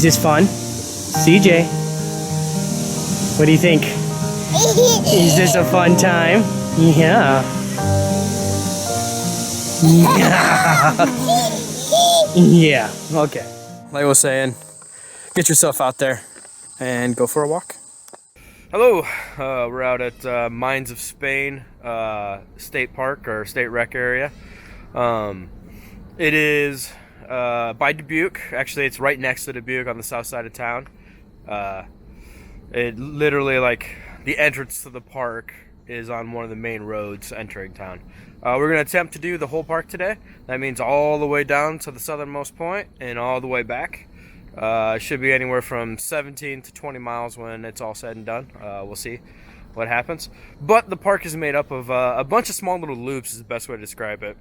Is this fun? CJ, what do you think? Is this a fun time? Yeah. Yeah. Okay. Like I was saying, get yourself out there and go for a walk. Hello. We're out at Mines of Spain State Park or State Rec area. It is by Dubuque. Actually, it's right next to Dubuque on the south side of town. It literally, like, the entrance to the park is on one of the main roads entering town. We're going to attempt to do the whole park today. That means all the way down to the southernmost point and all the way back. It should be anywhere from 17 to 20 miles when it's all said and done. We'll see what happens. But the park is made up of a bunch of small little loops is the best way to describe it.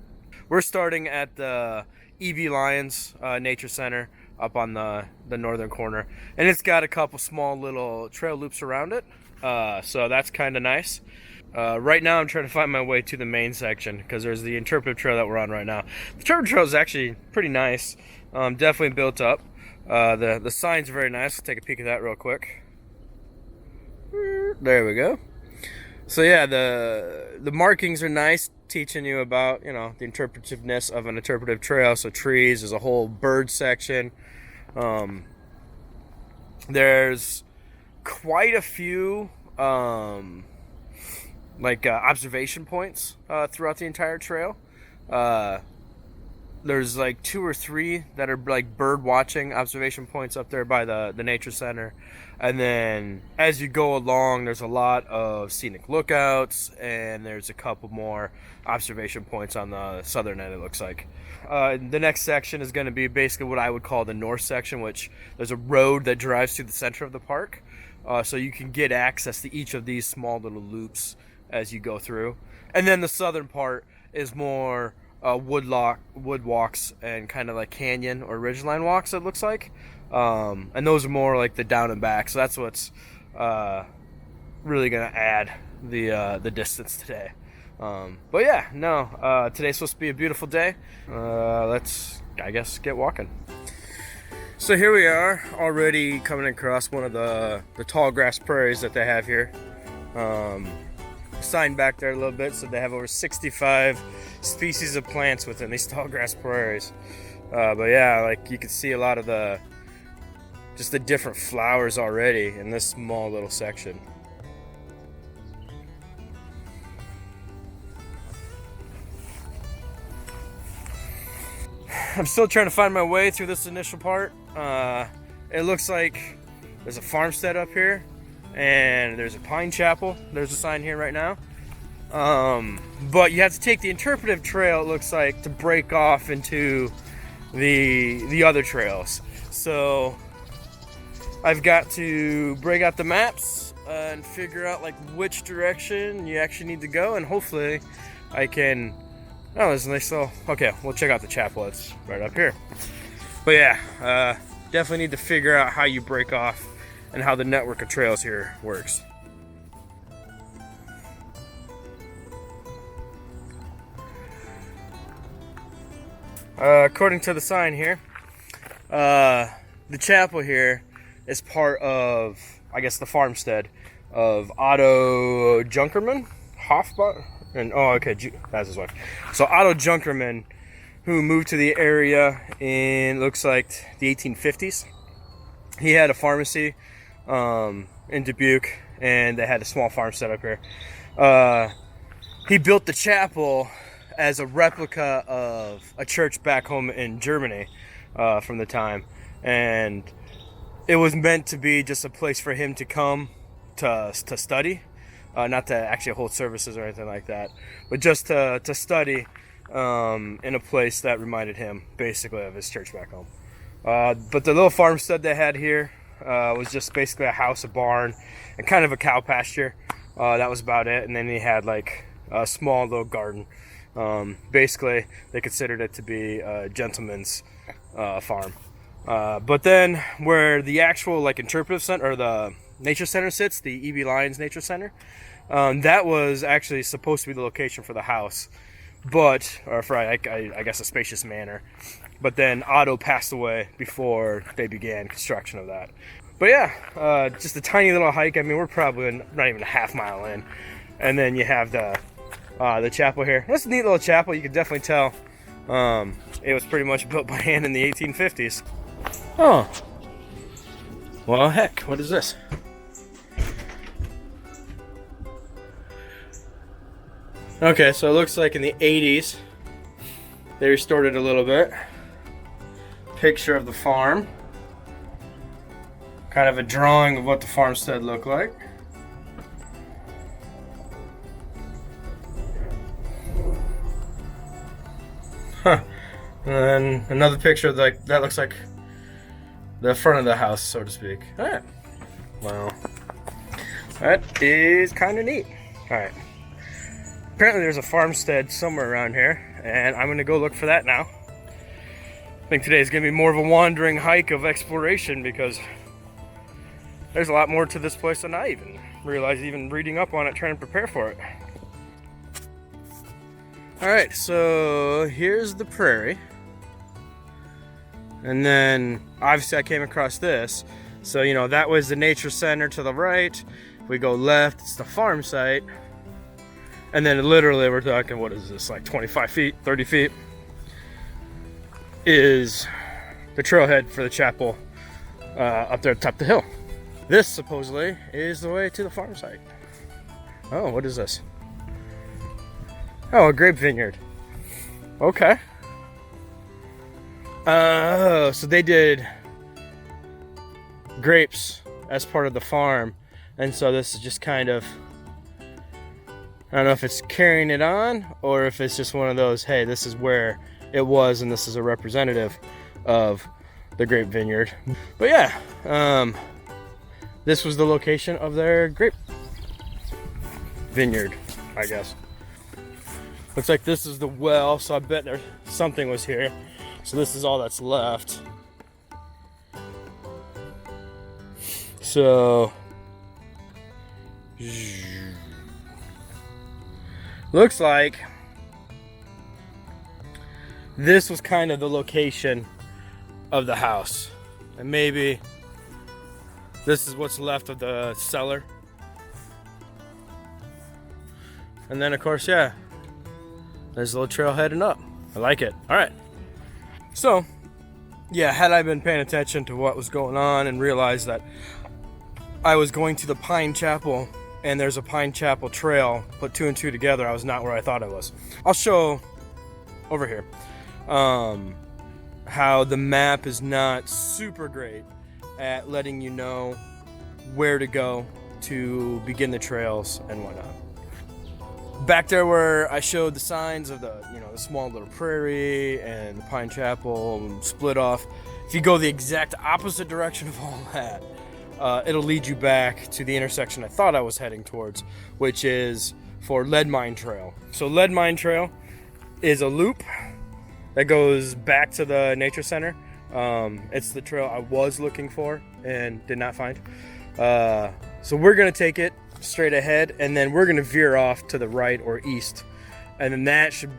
We're starting at the E.B. Lyons Nature Center up on the northern corner. And it's got a couple small little trail loops around it. So that's kind of nice. Right now I'm trying to find my way to the main section because there's the interpretive trail that we're on right now. The interpretive trail is actually pretty nice. Definitely built up. The sign's very nice. Let's take a peek at that real quick. There we go. So yeah, the markings are nice, teaching you about, you know, the interpretiveness of an interpretive trail. So trees, there's a whole bird section. There's quite a few observation points throughout the entire trail. There's like 2 or 3 that are like bird watching observation points up there by the nature center. And then as you go along, there's a lot of scenic lookouts, and there's a couple more observation points on the southern end, it looks like. The next section is going to be basically what I would call the north section, which there's a road that drives through the center of the park. So you can get access to each of these small little loops as you go through. And then the southern part is more wood walks and kind of like canyon or ridgeline walks, it looks like. And those are more like the down and back. So that's what's really going to add the distance today. But yeah, no, today's supposed to be a beautiful day. Let's, I guess, get walking. So here we are, already coming across one of the tall grass prairies that they have here. Sign back there a little bit, so they have over 65 species of plants within these tall grass prairies. But yeah, like you can see a lot of the different flowers already in this small little section. I'm still trying to find my way through this initial part. It looks like there's a farmstead up here, and there's a pine chapel. There's a sign here right now. But you have to take the interpretive trail, it looks like, to break off into the other trails. So I've got to break out the maps and figure out like which direction you actually need to go, and hopefully I can. Oh, there's a nice little. Okay, we'll check out the chapel. It's right up here. But yeah, definitely need to figure out how you break off and how the network of trails here works. According to the sign here, the chapel here is part of, I guess, the farmstead of Otto Junkerman Hofbauer. And that's his wife. So Otto Junkerman, who moved to the area in, looks like, the 1850s. He had a pharmacy in Dubuque, and they had a small farmstead up here. He built the chapel as a replica of a church back home in Germany from the time, and it was meant to be just a place for him to come to study. Not to actually hold services or anything like that, but just to study in a place that reminded him basically of his church back home. But the little farmstead they had here was just basically a house, a barn, and kind of a cow pasture. That was about it. And then he had like a small little garden. Basically, they considered it to be a gentleman's farm. But then where the actual like interpretive center or the nature center sits, the E.B. Lyons Nature Center, that was actually supposed to be the location for the house. but, or for I guess a spacious manor. But then Otto passed away before they began construction of that. But yeah, just a tiny little hike. I mean, we're probably not even a half mile in. And then you have the chapel here. That's a neat little chapel. You can definitely tell it was pretty much built by hand in the 1850s. Oh. Well, heck, what is this? Okay, so it looks like in the 80s, they restored it a little bit. Picture of the farm. Kind of a drawing of what the farmstead looked like. Huh. And then another picture that looks like the front of the house, so to speak. Alright. Well, that is kind of neat. Alright. Apparently there's a farmstead somewhere around here, and I'm going to go look for that now. I think today is going to be more of a wandering hike of exploration because there's a lot more to this place than I even realized, even reading up on it, trying to prepare for it. Alright, so here's the prairie. And then obviously I came across this. So, you know, that was the nature center to the right. If we go left, it's the farm site. And then literally we're talking, what is this, like 25 feet, 30 feet, is the trailhead for the chapel up there at the top of the hill. This supposedly is the way to the farm site. Oh, what is this? Oh, a grape vineyard. Okay. Oh, so they did grapes as part of the farm. And so this is just kind of, I don't know if it's carrying it on or if it's just one of those, hey, this is where it was and this is a representative of the grape vineyard. But yeah, this was the location of their grape vineyard, I guess. Looks like this is the well, so I bet there something was here. So this is all that's left. So looks like this was kind of the location of the house. And maybe this is what's left of the cellar. And then of course, yeah, there's a little trail heading up. I like it. All right. So, yeah, had I been paying attention to what was going on and realized that I was going to the Pine Chapel and there's a Pine Chapel trail, put two and two together, I was not where I thought I was. I'll show over here how the map is not super great at letting you know where to go to begin the trails and whatnot. Back there where I showed the signs of the, you know, the small little prairie and the Pine Chapel split off, if you go the exact opposite direction of all that, it'll lead you back to the intersection I thought I was heading towards, which is for Lead Mine Trail. So Lead Mine Trail is a loop that goes back to the nature center. It's the trail I was looking for and did not find. So we're gonna take it straight ahead and then we're gonna veer off to the right or east, and then that should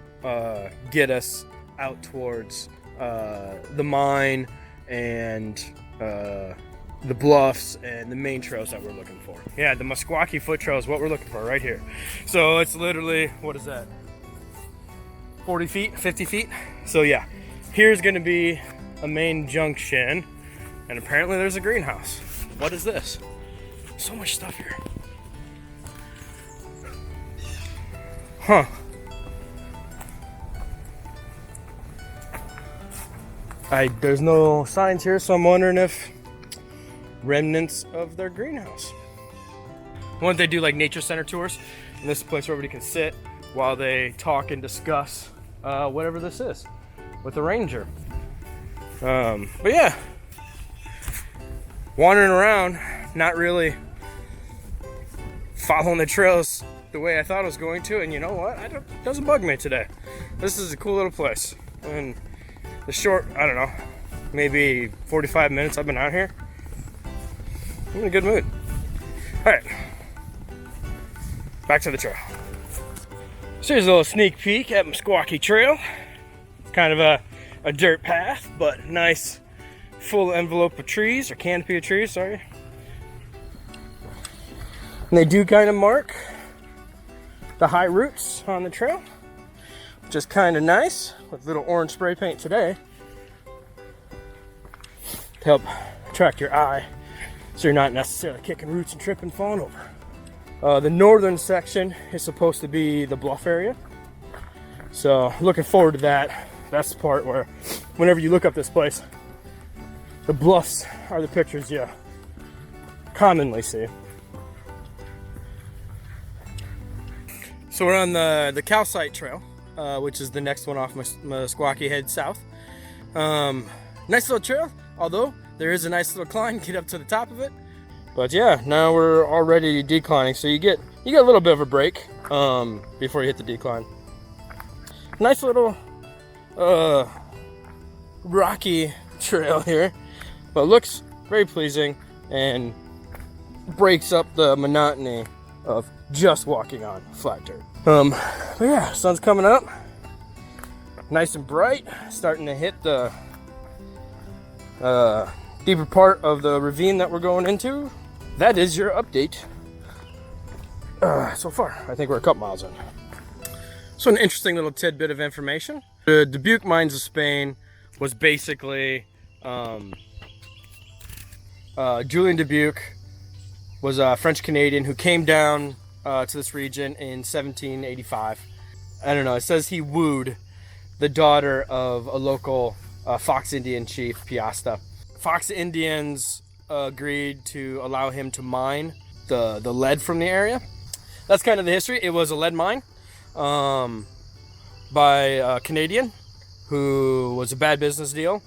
get us out towards the mine and the bluffs and the main trails that we're looking for. Yeah, the Meskwaki foot trail is what we're looking for right here. So it's literally, what is that, 40 feet, 50 feet? So yeah, here's gonna be a main junction, and apparently there's a greenhouse. What is this? So much stuff here. Huh. There's no signs here, so I'm wondering if remnants of their greenhouse. Why don't they do like nature center tours? And this is a place where everybody can sit while they talk and discuss whatever this is with the ranger. But yeah, wandering around, not really following the trails the way I thought I was going to, and you know what? It doesn't bug me today. This is a cool little place. And the short, I don't know, maybe 45 minutes I've been out here, I'm in a good mood. All right, back to the trail. So here's a little sneak peek at Meskwaki Trail. Kind of a dirt path, but nice full envelope of trees, or canopy of trees, sorry. And they do kind of mark the high roots on the trail, which is kind of nice, with little orange spray paint today to help attract your eye, so you're not necessarily kicking roots and tripping, falling over. The northern section is supposed to be the bluff area, so looking forward to that. That's the part where, whenever you look up this place, the bluffs are the pictures you commonly see. So we're on the Calcite Trail, which is the next one off Meskwaki, head south. Nice little trail, although there is a nice little climb to get up to the top of it. But yeah, now we're already declining, so you get a little bit of a break before you hit the decline. Nice little rocky trail here, but looks very pleasing and breaks up the monotony of just walking on flat dirt. But yeah, sun's coming up, nice and bright, starting to hit the deeper part of the ravine that we're going into. That is your update so far. I think we're a couple miles in. So an interesting little tidbit of information. The Dubuque mines of Spain was basically Julian Dubuque was a French Canadian who came down to this region in 1785. I don't know, it says he wooed the daughter of a local Fox Indian chief, Piasta. Fox Indians agreed to allow him to mine the lead from the area. That's kind of the history. It was a lead mine by a Canadian who was a bad business deal,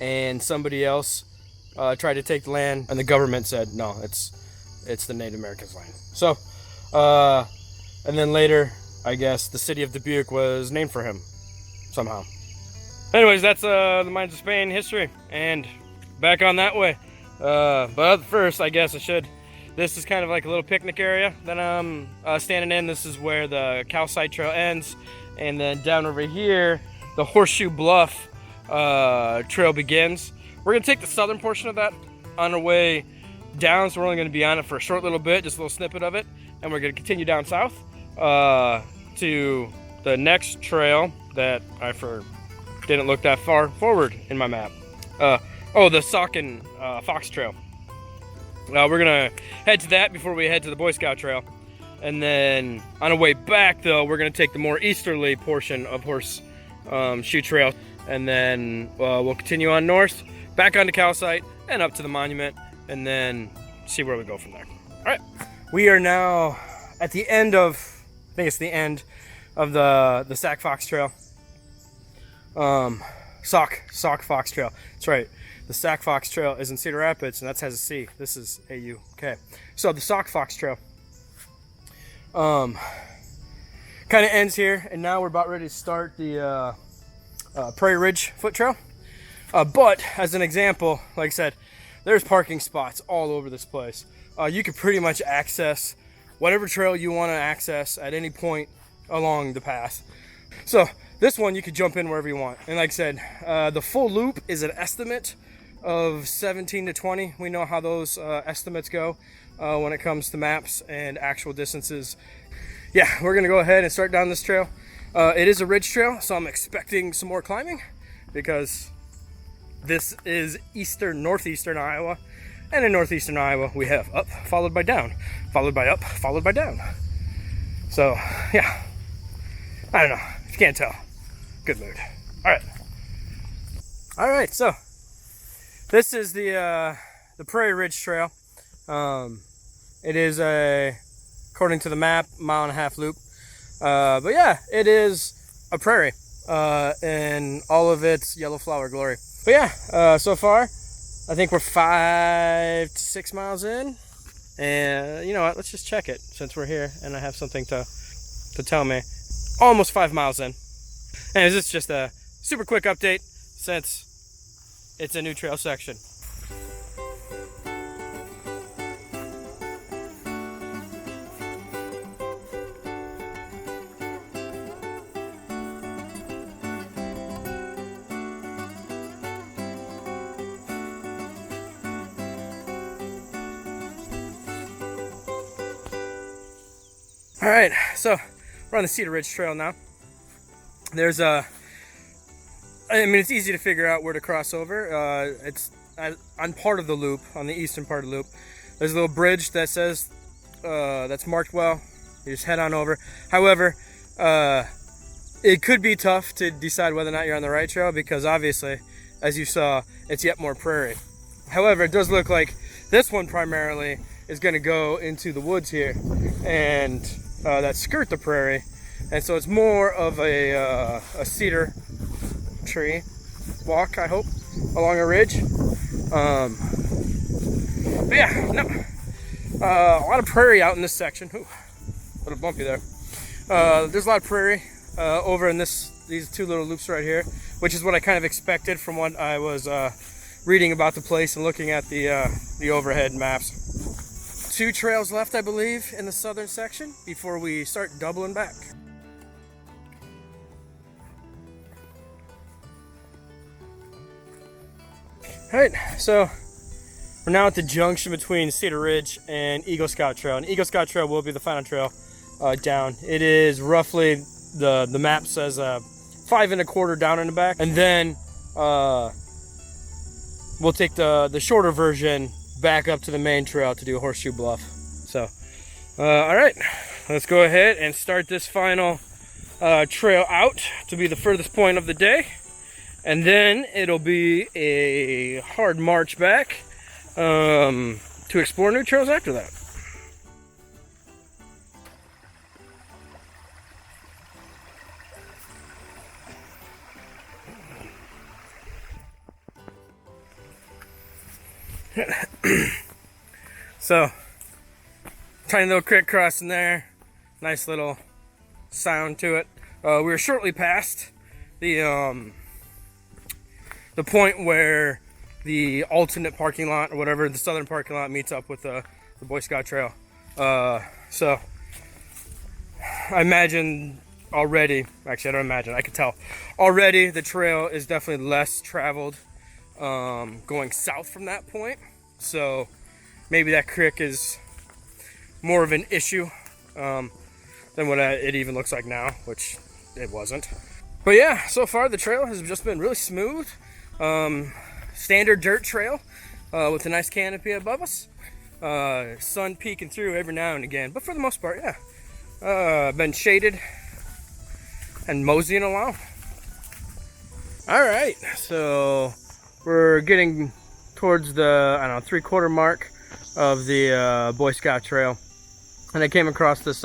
and somebody else tried to take the land, and the government said no, it's the Native Americans' land. So and then later, I guess the city of Dubuque was named for him somehow. Anyways, that's the mines of Spain history, and back on that way. But first, I guess I should. This is kind of like a little picnic area that I'm standing in. This is where the Calcite Trail ends, and then down over here, the Horseshoe Bluff trail begins. We're gonna take the southern portion of that on our way down, so we're only gonna be on it for a short little bit, just a little snippet of it, and we're gonna continue down south to the next trail that didn't look that far forward in my map. The Saucon Fox Trail. We're gonna head to that before we head to the Boy Scout Trail, and then on our way back, though, we're gonna take the more easterly portion of Horseshoe Trail, and then we'll continue on north, back onto Calcite, and up to the monument, and then see where we go from there. All right, we are now at the end of, I think it's the end of the Sac Fox Trail. Sauk Fox Trail. That's right. The Sac Fox Trail is in Cedar Rapids, and that has a C. This is AU. Okay. So the Sauk Fox Trail kind of ends here, and now we're about ready to start the Prairie Ridge Foot Trail. But as an example, like I said, there's parking spots all over this place. You can pretty much access whatever trail you want to access at any point along the path. So this one you could jump in wherever you want. And like I said, the full loop is an estimate of 17 to 20. We know how those estimates go when it comes to maps and actual distances. Yeah, we're gonna go ahead and start down this trail. It is a ridge trail, so I'm expecting some more climbing because this is northeastern Iowa, and in northeastern Iowa we have up followed by down, followed by up, followed by down. So yeah, I don't know if you can't tell, good mood. All right, so this is the Prairie Ridge Trail. It is according to the map, 1.5 mile loop. But yeah, it is a prairie in all of its yellow flower glory. But yeah, so far, I think we're 5 to 6 miles in. And you know what, let's just check it since we're here and I have something to tell me. Almost 5 miles in. And this is just a super quick update since it's a new trail section. All right, so we're on the Cedar Ridge Trail now. There's I mean, it's easy to figure out where to cross over. It's on part of the loop, on the eastern part of the loop. There's a little bridge that says that's marked well. You just head on over. However, it could be tough to decide whether or not you're on the right trail because obviously, as you saw, it's yet more prairie. However, it does look like this one primarily is going to go into the woods here and that skirt the prairie. And so it's more of a cedar tree walk, I hope, along a ridge. But yeah, no, a lot of prairie out in this section. Ooh, a little bumpy there. There's a lot of prairie over in these two little loops right here, which is what I kind of expected from what I was reading about the place and looking at the overhead maps. 2 trails left, I believe, in the southern section before we start doubling back. All right, so we're now at the junction between Cedar Ridge and Eagle Scout Trail, and Eagle Scout Trail will be the final trail down. It is roughly, the map says 5 1/4 down in the back, and then we'll take the shorter version back up to the main trail to do Horseshoe Bluff. So, all right, let's go ahead and start this final trail out to be the furthest point of the day. And then it'll be a hard march back to explore new trails after that. So, tiny little creek crossing there. Nice little sound to it. We were shortly past the point where the alternate parking lot or whatever, the southern parking lot, meets up with the Boy Scout Trail. So I imagine already, actually I don't imagine, I can tell already the trail is definitely less traveled going south from that point. So maybe that creek is more of an issue than what it even looks like now, which it wasn't. But yeah, so far the trail has just been really smooth. Standard dirt trail with a nice canopy above us. Sun peeking through every now and again, but for the most part, yeah. Been shaded and moseying along. All right, so we're getting towards the, I don't know, 3/4 mark of the Boy Scout Trail, and I came across this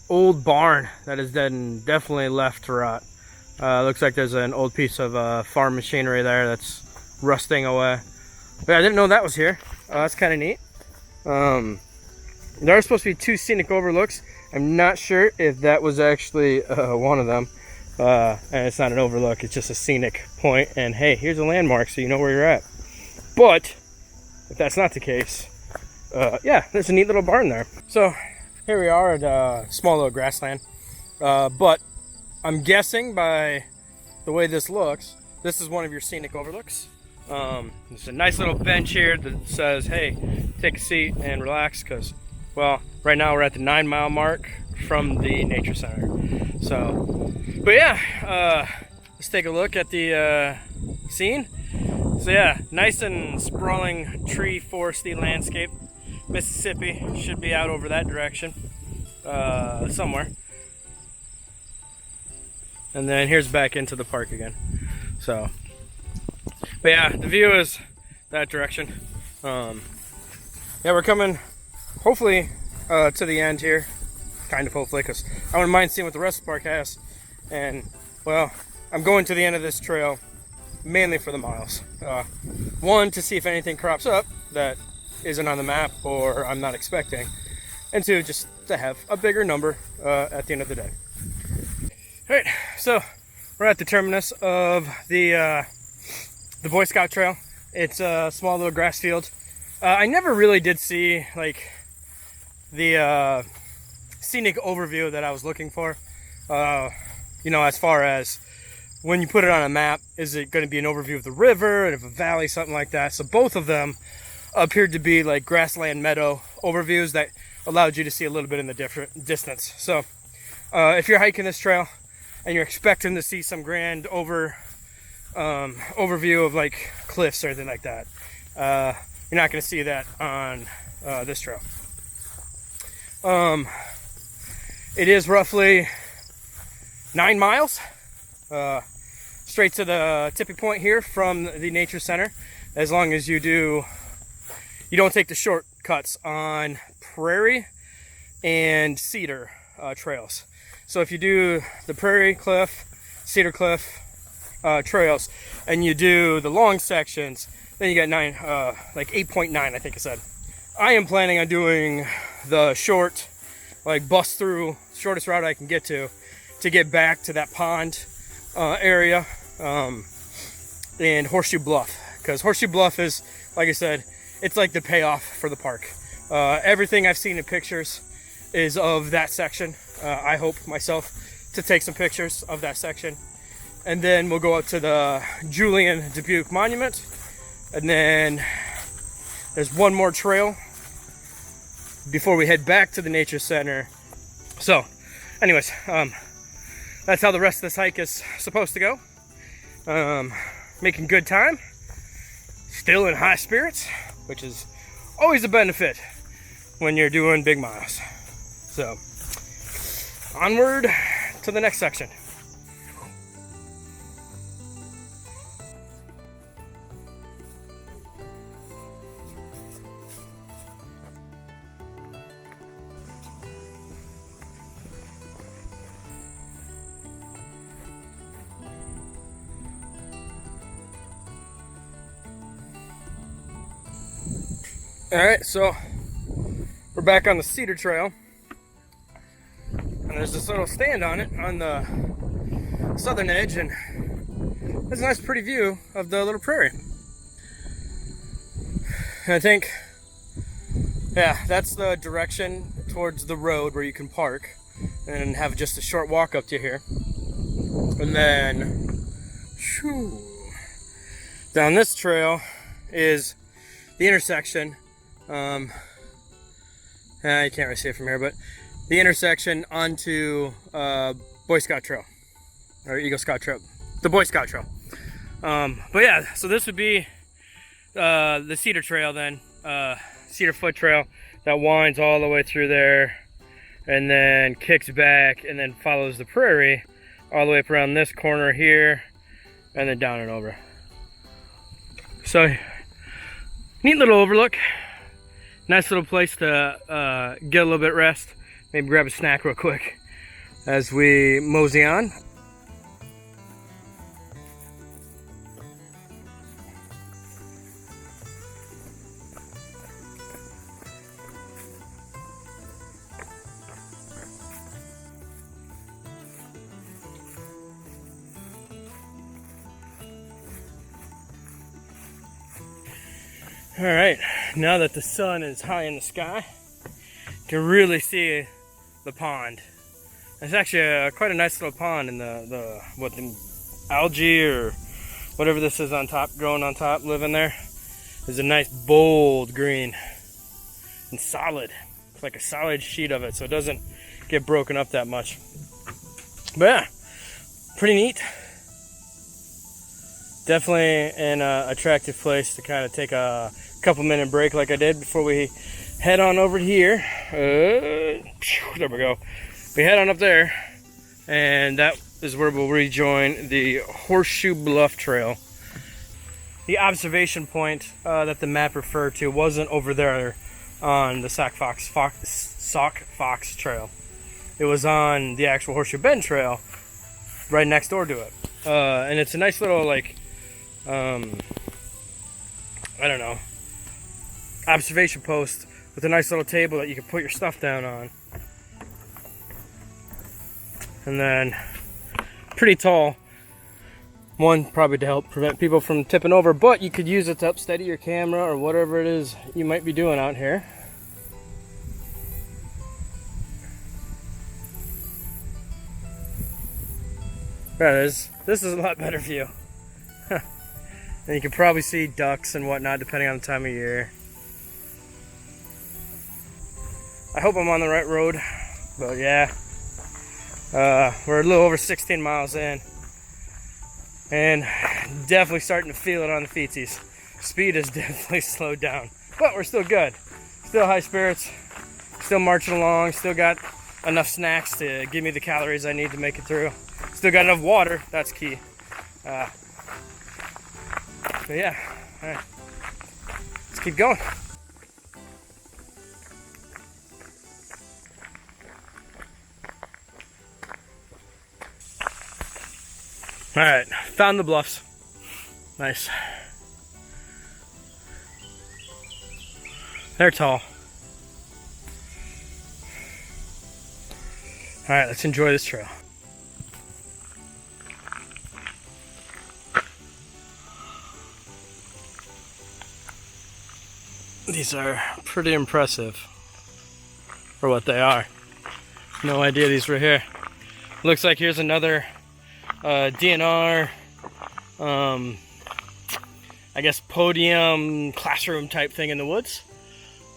old barn that is definitely left to rot. Looks like there's an old piece of farm machinery there that's rusting away. But I didn't know that was here. That's kind of neat. There are supposed to be 2 scenic overlooks. I'm not sure if that was actually one of them. And it's not an overlook, it's just a scenic point. And hey, here's a landmark so you know where you're at. But if that's not the case, yeah, there's a neat little barn there. So here we are at a small little grassland. But I'm guessing by the way this looks, this is one of your scenic overlooks. There's a nice little bench here that says, hey, take a seat and relax, because, well, right now we're at the 9-mile mark from the nature center. So, but yeah, let's take a look at the scene. So yeah, nice and sprawling tree foresty landscape. Mississippi should be out over that direction somewhere. And then here's back into the park again. So, but yeah, the view is that direction. Yeah, we're coming hopefully to the end here. Kind of hopefully, because I wouldn't mind seeing what the rest of the park has. And, well, I'm going to the end of this trail mainly for the miles. 1, to see if anything crops up that isn't on the map or I'm not expecting. And 2, just to have a bigger number at the end of the day. All right, so we're at the terminus of the Boy Scout Trail. It's a small little grass field. I never really did see like the scenic overview that I was looking for. You know, as far as when you put it on a map, is it going to be an overview of the river and of a valley, something like that? So both of them appeared to be like grassland meadow overviews that allowed you to see a little bit in the different distance. So if you're hiking this trail and you're expecting to see some grand overview of like cliffs or anything like that, you're not going to see that on this trail. It is roughly 9 miles straight to the tipping point here from the nature center, as long as you don't take the shortcuts on prairie and cedar trails. So if you do the prairie cliff, cedar cliff trails, and you do the long sections, then you get 8.9, I think I said. I am planning on doing the short, like bust through, shortest route I can get to get back to that pond area and Horseshoe Bluff, because Horseshoe Bluff is, like I said, it's like the payoff for the park. Everything I've seen in pictures is of that section. I hope myself to take some pictures of that section, and then we'll go up to the Julian Dubuque Monument, and then there's one more trail before we head back to the nature center. So anyways, that's how the rest of this hike is supposed to go. Making good time, still in high spirits, which is always a benefit when you're doing big miles. So onward to the next section. Alright, so we're back on the cedar trail, and there's this little stand on it on the southern edge, and there's a nice pretty view of the little prairie. And I think, yeah, that's the direction towards the road where you can park and have just a short walk up to here. And then down this trail is the intersection. You can't really see it from here, but the intersection onto Boy Scout Trail, or Eagle Scout Trail, the Boy Scout Trail. But yeah, so this would be the Cedar Trail then, Cedar Foot Trail that winds all the way through there and then kicks back and then follows the prairie all the way up around this corner here and then down and over. So neat little overlook. Nice little place to get a little bit of rest. Maybe grab a snack real quick as we mosey on. All right, now that the sun is high in the sky, you can really see the pond. It's actually quite a nice little pond in the algae or whatever this is on top, growing on top, living there. There's a nice bold green and solid. It's like a solid sheet of it, so it doesn't get broken up that much. But yeah, pretty neat. Definitely an attractive place to kind of take a couple minute break like I did before we head on over here. There we go. We head on up there, and that is where we'll rejoin the Horseshoe Bluff Trail. The observation point that the map referred to wasn't over there on the Sauk Fox Trail. It was on the actual Horseshoe Bend Trail right next door to it. And it's a nice little, like, I don't know, observation post with a nice little table that you can put your stuff down on. And then pretty tall. One, probably to help prevent people from tipping over, but you could use it to help steady your camera or whatever it is you might be doing out here. This is a lot better view. And you can probably see ducks and whatnot depending on the time of year. I hope I'm on the right road, but yeah. We're a little over 16 miles in, and definitely starting to feel it on the feetsies. Speed is definitely slowed down, but we're still good. Still high spirits, still marching along, still got enough snacks to give me the calories I need to make it through. Still got enough water, that's key. But yeah, all right, let's keep going. All right, found the bluffs. Nice. They're tall. All right, let's enjoy this trail. These are pretty impressive for what they are. No idea these were here. Looks like here's another DNR, I guess podium classroom type thing in the woods.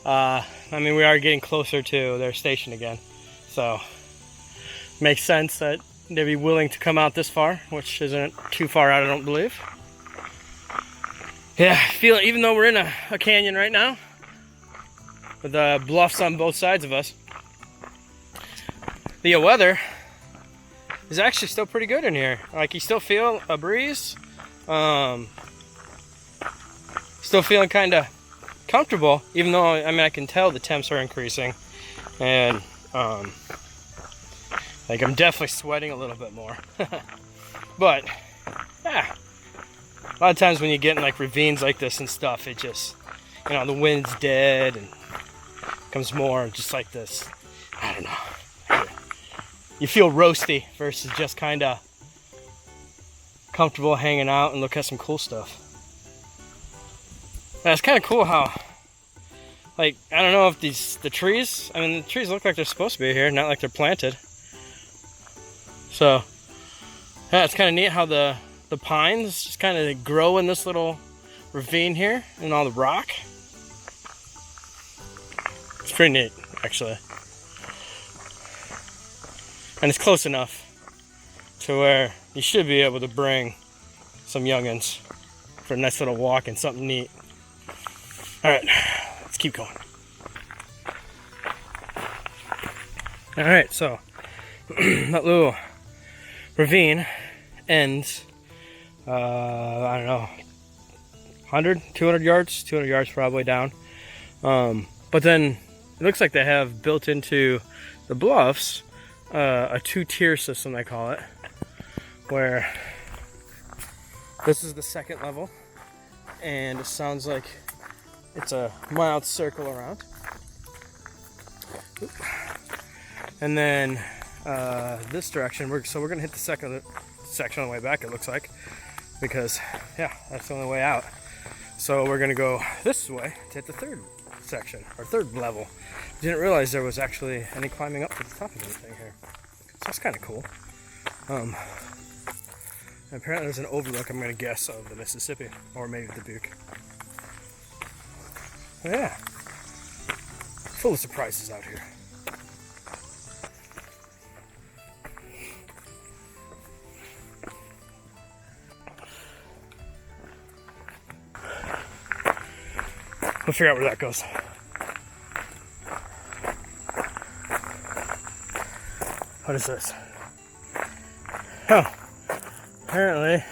I mean, we are getting closer to their station again, so makes sense that they'd be willing to come out this far, which isn't too far out, I don't believe. Yeah, I feel it, even though we're in a canyon right now with bluffs on both sides of us, the weather is actually still pretty good in here. Like, you still feel a breeze, still feeling kind of comfortable, even though, I mean, I can tell the temps are increasing, and like, I'm definitely sweating a little bit more. But yeah, a lot of times when you get in like ravines like this and stuff, it just, you know, the wind's dead and becomes more just like this, I don't know, you feel roasty versus just kind of comfortable hanging out and look at some cool stuff. Yeah, it's kind of cool how, like, I don't know if the trees, I mean, the trees look like they're supposed to be here, not like they're planted. So yeah, it's kind of neat how the pines just kind of grow in this little ravine here and all the rock. It's pretty neat, actually. And it's close enough to where you should be able to bring some youngins for a nice little walk and something neat. All right, let's keep going. All right, so that little ravine ends, I don't know, 100, 200 yards, 200 yards probably down. But then it looks like they have built into the bluffs a two-tier system, they call it, where this is the second level, and it sounds like it's a mild circle around. Oop. And then this direction, we're gonna hit the second section on the way back, it looks like, because yeah, that's the only way out. So we're gonna go this way to hit the third section, or third level. Didn't realize there was actually any climbing up to the top of anything here, so that's kind of cool. Apparently there's an overlook, I'm gonna guess, of the Mississippi, or maybe the Dubuque. But yeah, full of surprises out here. We'll figure out where that goes. What is this? Oh, apparently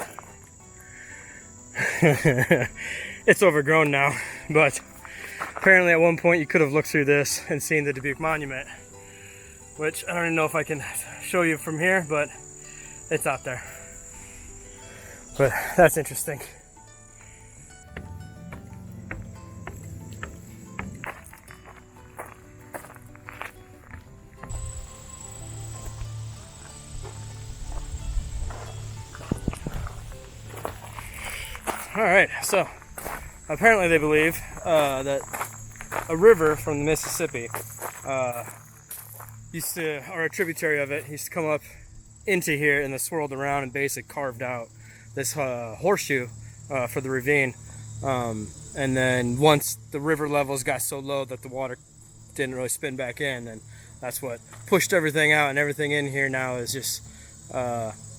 it's overgrown now, but apparently at one point you could have looked through this and seen the Dubuque Monument, which I don't even know if I can show you from here, but it's out there. But that's interesting. All right, so apparently they believe that a river from the Mississippi used to, or a tributary of it, used to come up into here and then swirled around and basically carved out this horseshoe for the ravine. And then once the river levels got so low that the water didn't really spin back in, and that's what pushed everything out, and everything in here now is just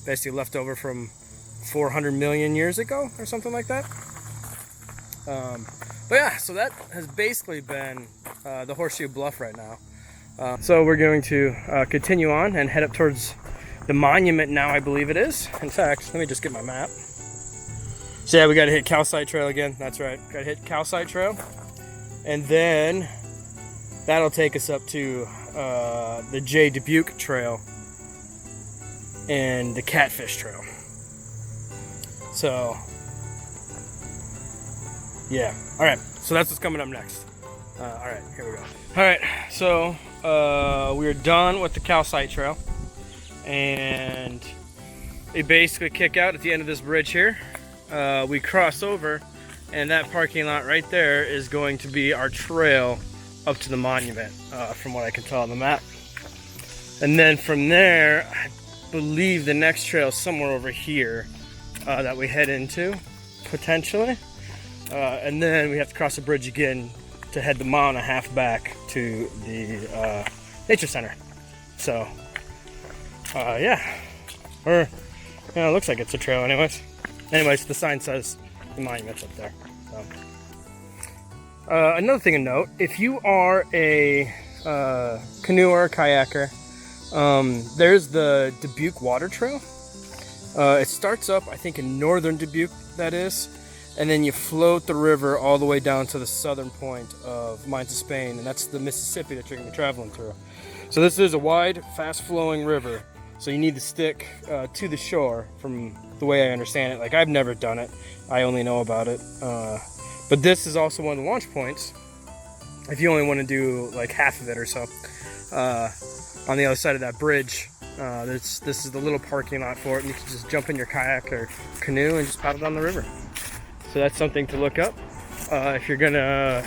basically left over from 400 million years ago or something like that. But yeah, so that has basically been the Horseshoe Bluff right now. So we're going to continue on and head up towards the monument now, I believe it is. In fact, let me just get my map. So yeah, we got to hit Calcite Trail again. That's right, got to hit Calcite Trail, and then that'll take us up to the J. Dubuque Trail and the Catfish Trail. So yeah, all right, so that's what's coming up next. All right, here we go. All right, so we're done with the Calcite Trail, and we basically kick out at the end of this bridge here. We cross over, and that parking lot right there is going to be our trail up to the monument, from what I can tell on the map. And then from there, I believe the next trail is somewhere over here that we head into, potentially. And then we have to cross the bridge again to head the mile and a half back to the nature center. So, yeah. Or, you know, it looks like it's a trail anyways. Anyways, the sign says the monument's up there. So. Another thing to note, if you are a canoe or a kayaker, there's the Dubuque Water Trail. It starts up, I think, in northern Dubuque, that is, and then you float the river all the way down to the southern point of Mines of Spain, and that's the Mississippi that you're going to be traveling through. So this is a wide, fast-flowing river, so you need to stick to the shore, from the way I understand it. Like, I've never done it, I only know about it. But this is also one of the launch points, if you only want to do like half of it or so. On the other side of that bridge, this is the little parking lot for it, and you can just jump in your kayak or canoe and just paddle down the river. So that's something to look up if you're gonna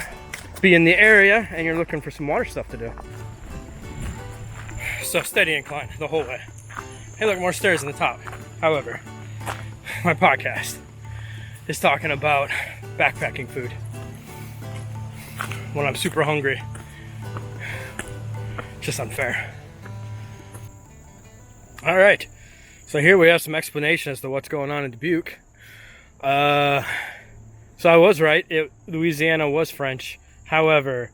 be in the area and you're looking for some water stuff to do. So steady incline the whole way. Hey, look, more stairs in the top. However, my podcast is talking about backpacking food when I'm super hungry. Just unfair. All right, so here we have some explanation as to what's going on in Dubuque. So I was right, Louisiana was French. However,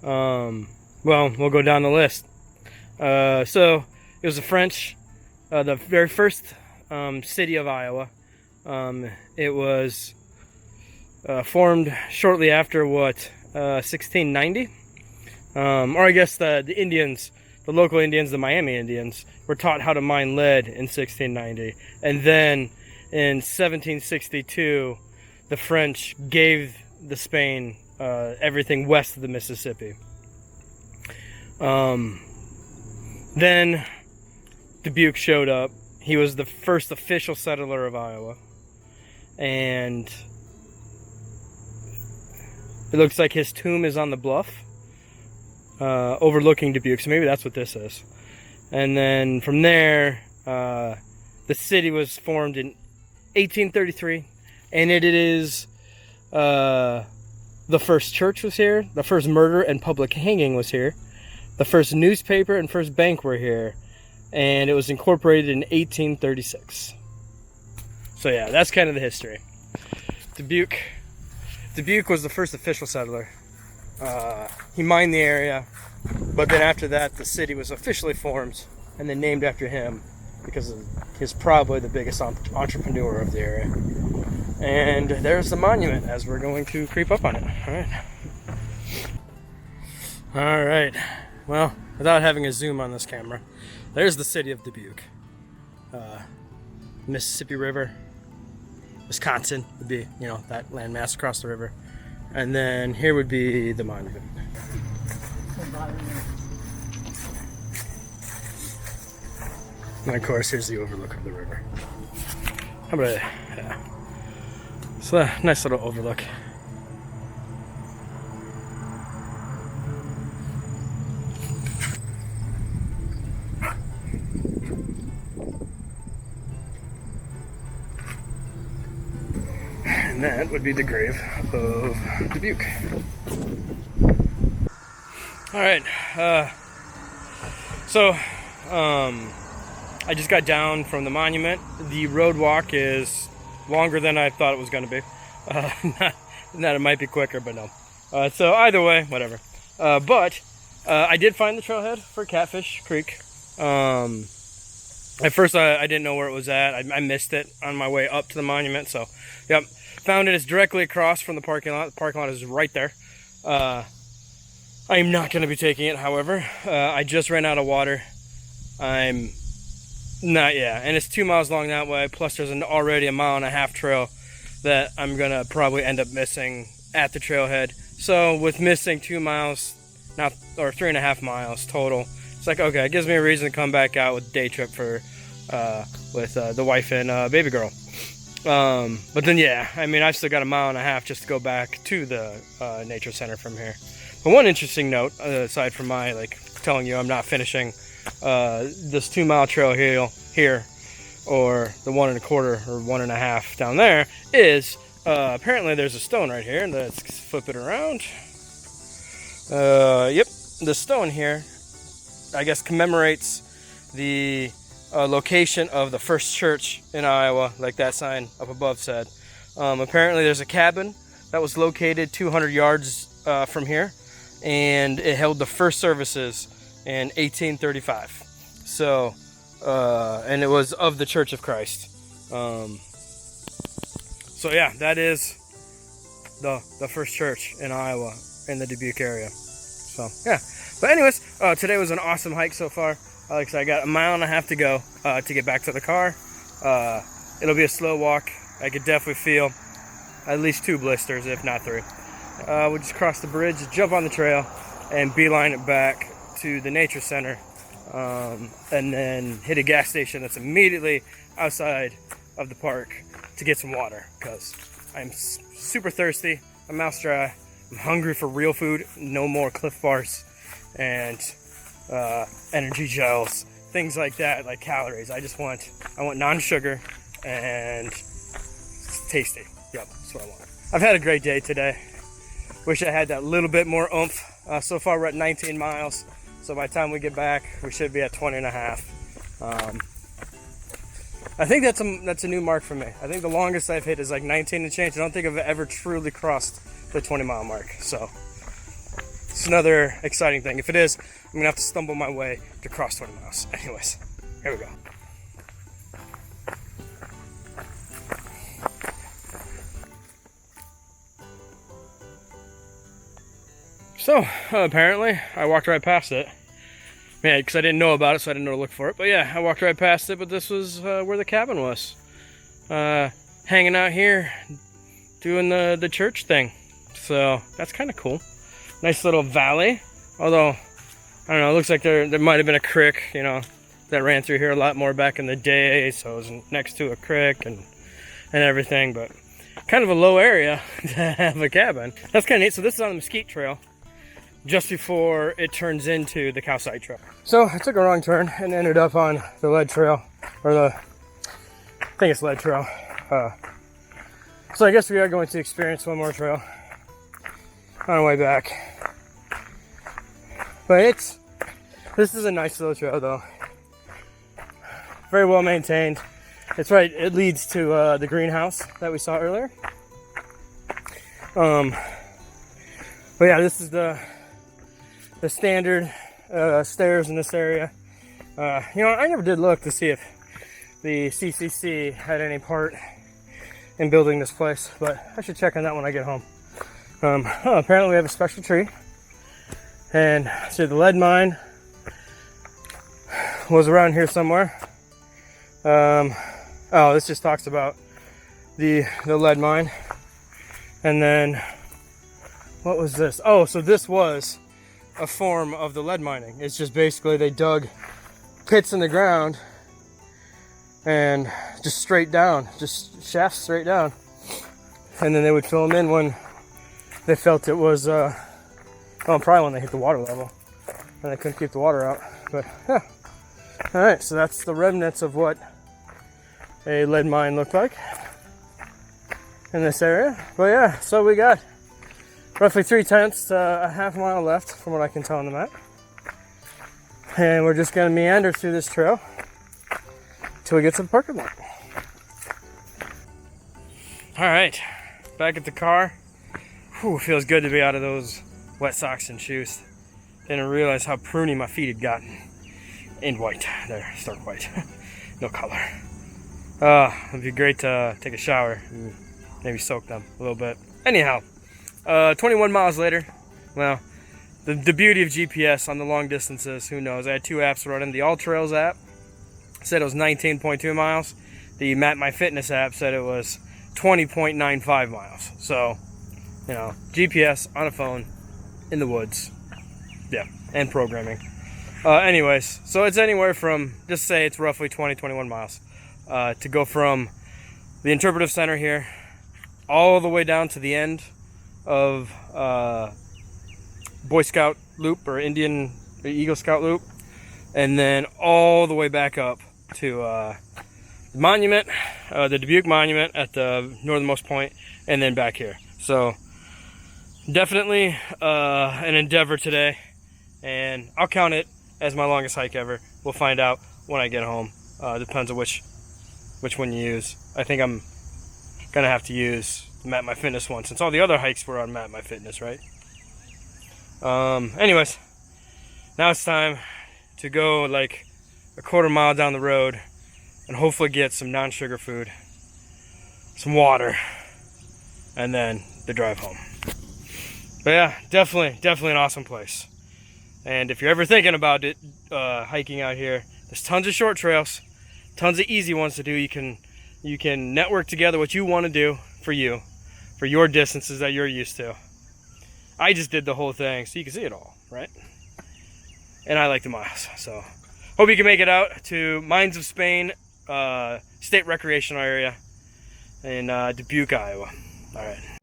well, we'll go down the list. So it was the French, the very first city of Iowa. It was formed shortly after 1690, or I guess the Indians, the local Indians, the Miami Indians, were taught how to mine lead in 1690, and then in 1762 the French gave the Spain everything west of the Mississippi. Then Dubuque showed up. He was the first official settler of Iowa, and it looks like his tomb is on the bluff overlooking Dubuque, so maybe that's what this is. And then from there, the city was formed in 1833, and it is the first church was here, the first murder and public hanging was here, the first newspaper and first bank were here, and it was incorporated in 1836. So yeah, that's kind of the history. Dubuque was the first official settler. He mined the area, but then after that the city was officially formed and then named after him because he's probably the biggest entrepreneur of the area. And there's the monument as we're going to creep up on it. All right. Well, without having a zoom on this camera, there's the city of Dubuque. Mississippi River, Wisconsin would be, you know, that landmass across the river. And then here would be the monument. And of course, here's the overlook of the river. How about that? Yeah. So, a nice little overlook. And that would be the grave of Dubuque. All right. So I just got down from the monument. The road walk is longer than I thought it was going to be. Not it might be quicker, but no. So either way, whatever. But I did find the trailhead for Catfish Creek. At first I didn't know where it was at. I missed it on my way up to the monument. So, yep, found it. It's directly across from the parking lot. The parking lot is right there. I'm not going to be taking it, however. I just ran out of water. I'm not, yeah, and it's 2 miles long that way. Plus there's already a 1.5 mile trail that I'm going to probably end up missing at the trailhead. So with missing 2 miles, now, or 3.5 miles total, it's like, okay, it gives me a reason to come back out with a day trip for, with the wife and baby girl. But then, yeah, I mean, I've still got a 1.5 miles just to go back to the nature center from here. But one interesting note, aside from my, like, telling you I'm not finishing this 2 mile trail here, or the 1.25 or 1.5 down there, is apparently there's a stone right here. Let's flip it around. Yep, the stone here, I guess, commemorates the location of the first church in Iowa, like that sign up above said. Apparently there's a cabin that was located 200 yards from here, and it held the first services in 1835. So, and it was of the Church of Christ. So yeah, that is the first church in Iowa in the Dubuque area. So yeah, but anyways, today was an awesome hike so far. Like I said, I got a 1.5 miles to go to get back to the car. It'll be a slow walk. I could definitely feel at least 2 blisters, if not 3. We'll just cross the bridge, jump on the trail, and beeline it back to the nature center, and then hit a gas station that's immediately outside of the park to get some water, because I'm super thirsty, I'm mouth dry, I'm hungry for real food, no more Cliff Bars and energy gels, things like that, like calories. I want non-sugar and it's tasty. Yep, that's what I want. I've had a great day today. Wish I had that little bit more oomph. So far we're at 19 miles. So by the time we get back, we should be at 20.5. I think that's a new mark for me. I think the longest I've hit is like 19 and change. I don't think I've ever truly crossed the 20-mile mark. So it's another exciting thing. If it is, I'm gonna have to stumble my way to cross 20 miles. Anyways, here we go. So, apparently, I walked right past it. Yeah, because I didn't know about it, so I didn't know to look for it. But yeah, I walked right past it, but this was where the cabin was. Hanging out here, doing the church thing. So, that's kind of cool. Nice little valley. Although, I don't know, it looks like there might have been a creek, you know, that ran through here a lot more back in the day. So, it was next to a creek and everything. But kind of a low area to have a cabin. That's kind of neat. So, this is on the Mesquite Trail, just before it turns into the Calcite Trail. So I took a wrong turn and ended up on the lead trail, or I think it's lead trail. So I guess we are going to experience one more trail on our way back. But this is a nice little trail though. Very well maintained. It's right, it leads to the greenhouse that we saw earlier. But yeah, this is the standard stairs in this area. You know, I never did look to see if the CCC had any part in building this place, but I should check on that when I get home. Apparently we have a special tree, and so the lead mine was around here somewhere. Oh, this just talks about the lead mine. And then what was this? Oh, so this was a form of the lead mining. It's just basically they dug pits in the ground and just straight down, just shafts straight down, and then they would fill them in when they felt it was probably when they hit the water level and they couldn't keep the water out. But yeah, all right, so that's the remnants of what a lead mine looked like in this area. But yeah, so we got roughly 3/10 to a half mile left from what I can tell on the map. And we're just gonna meander through this trail till we get to the parking lot. All right, back at the car. Whew, feels good to be out of those wet socks and shoes. Didn't realize how pruny my feet had gotten. And white, they're stark white, no color. It'd be great to take a shower and maybe soak them a little bit. Anyhow, 21 miles later, well, the beauty of GPS on the long distances, who knows? I had two apps running. The All Trails app said it was 19.2 miles. The Map My Fitness app said it was 20.95 miles. So, you know, GPS on a phone in the woods. Yeah, and programming. Anyways, so it's anywhere from, just say it's roughly 21 miles to go from the interpretive center here all the way down to the end of Boy Scout Loop or Indian or Eagle Scout Loop, and then all the way back up to the monument, the Dubuque monument at the northernmost point, and then back here. So definitely an endeavor today, and I'll count it as my longest hike ever. We'll find out when I get home. Depends on which one you use. I think I'm gonna have to use the Map My Fitness one, since all the other hikes were on Map My Fitness, right? Anyways, now it's time to go like a quarter mile down the road and hopefully get some non-sugar food, some water, and then the drive home. But yeah, definitely an awesome place. And if you're ever thinking about it, hiking out here, there's tons of short trails, tons of easy ones to do. You can network together what you want to do for your distances that you're used to. I just did the whole thing so you can see it all, right? And I like the miles, so hope you can make it out to Mines of Spain State Recreational Area in Dubuque, Iowa. All right.